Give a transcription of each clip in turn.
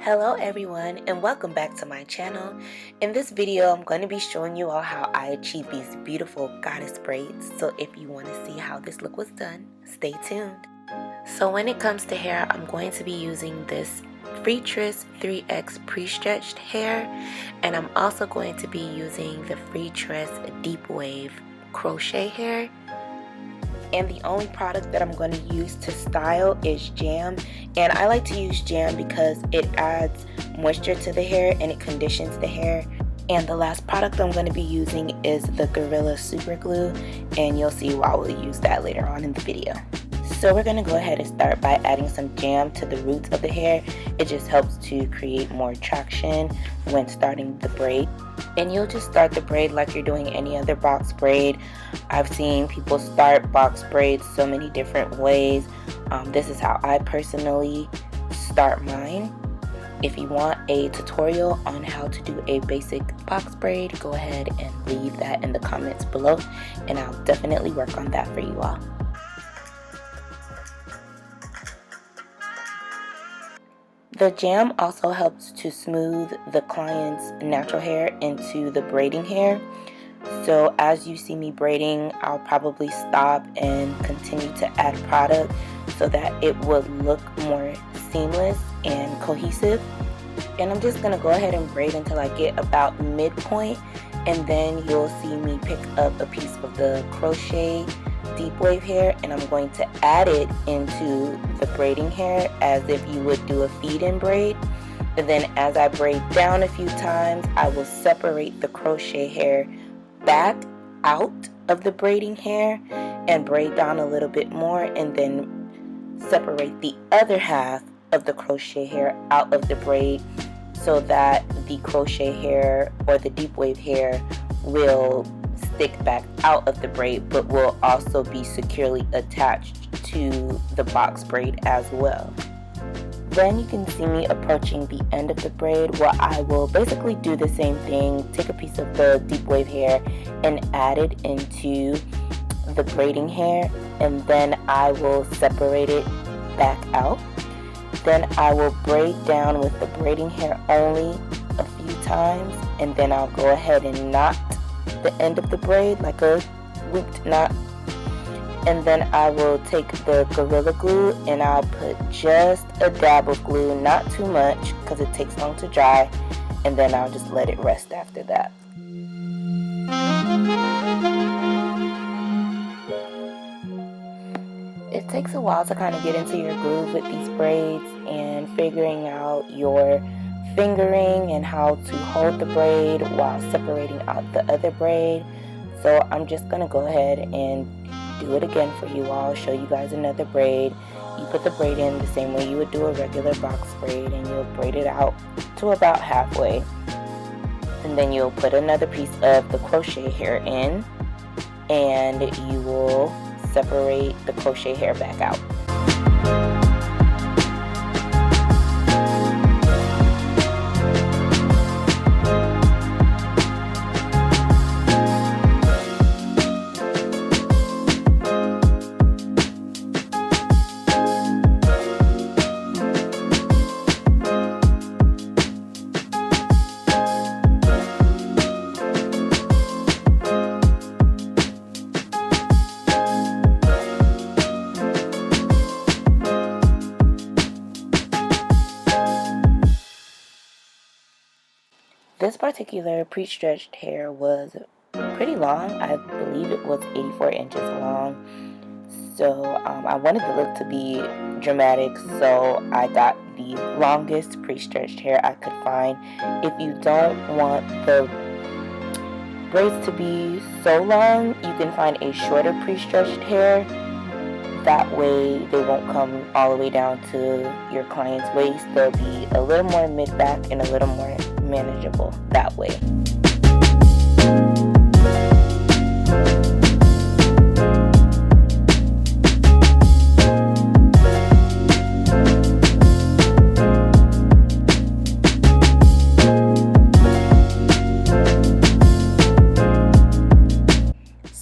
Hello everyone, and welcome back to my channel. In this video I'm going to be showing you all how I achieved these beautiful goddess braids. So if you want to see how this look was done, stay tuned. So when it comes to hair, I'm going to be using this Freetress 3X pre-stretched hair, and I'm also going to be using the Freetress deep wave crochet hair. And the only product that I'm going to use to style is jam, and I like to use jam because it adds moisture to the hair and it conditions the hair. And the last product I'm going to be using is the Gorilla Super Glue, and you'll see why we'll use that later on in the video. So we're going to go ahead and start by adding some jam to the roots of the hair. It just helps to create more traction when starting the braid. And you'll just start the braid like you're doing any other box braid. I've seen people start box braids so many different ways. This is how I personally start mine. If you want a tutorial on how to do a basic box braid, go ahead and leave that in the comments below, and I'll definitely work on that for you all. The jam also helps to smooth the client's natural hair into the braiding hair. So as you see me braiding, I'll probably stop and continue to add product so that it would look more seamless and cohesive. And I'm just going to go ahead and braid until I get about midpoint, and then you'll see me pick up a piece of the crochet deep wave hair, and I'm going to add it into the braiding hair as if you would do a feed-in braid. And then as I braid down a few times, I will separate the crochet hair back out of the braiding hair and braid down a little bit more, and then separate the other half of the crochet hair out of the braid so that the crochet hair or the deep wave hair will stick back out of the braid, but will also be securely attached to the box braid as well. Then you can see me approaching the end of the braid, where I will basically do the same thing, take a piece of the deep wave hair and add it into the braiding hair, and then I will separate it back out. Then I will braid down with the braiding hair only a few times, and then I'll go ahead and knot the end of the braid like a looped knot. And then I will take the Gorilla Glue and I'll put just a dab of glue, not too much because it takes long to dry, and then I'll just let it rest after that. It takes a while to kind of get into your groove with these braids and figuring out your fingering and how to hold the braid while separating out the other braid. So I'm just going to go ahead and do it again for you all, show you guys another braid. You put the braid in the same way you would do a regular box braid, and you'll braid it out to about halfway. And then you'll put another piece of the crochet hair in, and you will separate the crochet hair back out. This particular pre-stretched hair was pretty long. I believe it was 84 inches long. So I wanted the look to be dramatic, so I got the longest pre-stretched hair I could find. If you don't want the braids to be so long, you can find a shorter pre-stretched hair. That way they won't come all the way down to your client's waist. They'll be a little more mid-back and a little more manageable that way.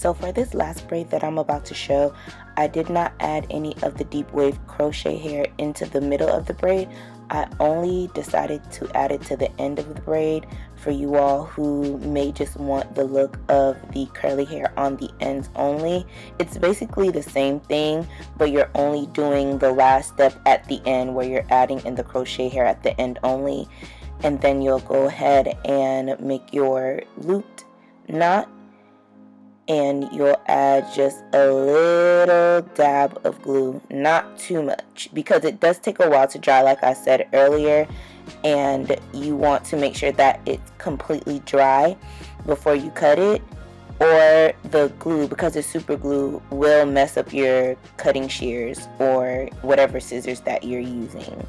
So for this last braid that I'm about to show, I did not add any of the deep wave crochet hair into the middle of the braid. I only decided to add it to the end of the braid for you all who may just want the look of the curly hair on the ends only. It's basically the same thing, but you're only doing the last step at the end where you're adding in the crochet hair at the end only. And then you'll go ahead and make your looped knot, and you'll add just a little dab of glue, not too much, because it does take a while to dry like I said earlier, and you want to make sure that it's completely dry before you cut it, or the glue, because it's super glue, will mess up your cutting shears or whatever scissors that you're using.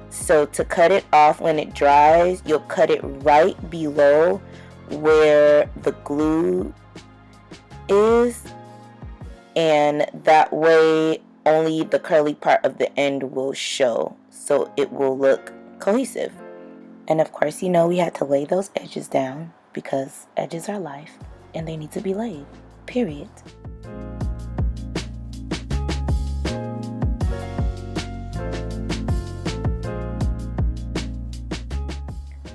So to cut it off when it dries, you'll cut it right below where the glue is, and that way only the curly part of the end will show, so it will look cohesive. And of course, you know, we had to lay those edges down because edges are life and they need to be laid, period.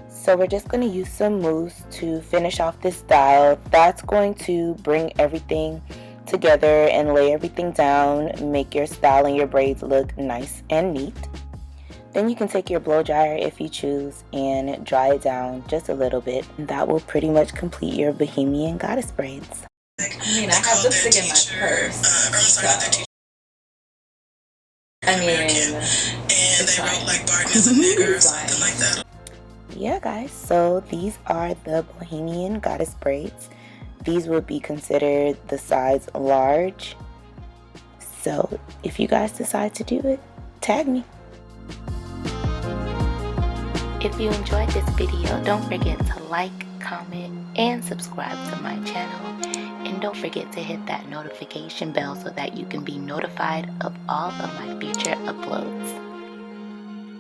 So we're just going to use some mousse to finish off this style. That's going to bring everything together and lay everything down, make your style and your braids look nice and neat. Then you can take your blow dryer if you choose and dry it down just a little bit. That will pretty much complete your Bohemian Goddess braids. I mean, I have lipstick in my purse, so I mean, it's fine. Yeah guys, so these are the Bohemian Goddess braids. These would be considered the size large. So if you guys decide to do it, tag me. If you enjoyed this video, don't forget to like, comment, and subscribe to my channel. And don't forget to hit that notification bell so that you can be notified of all of my future uploads.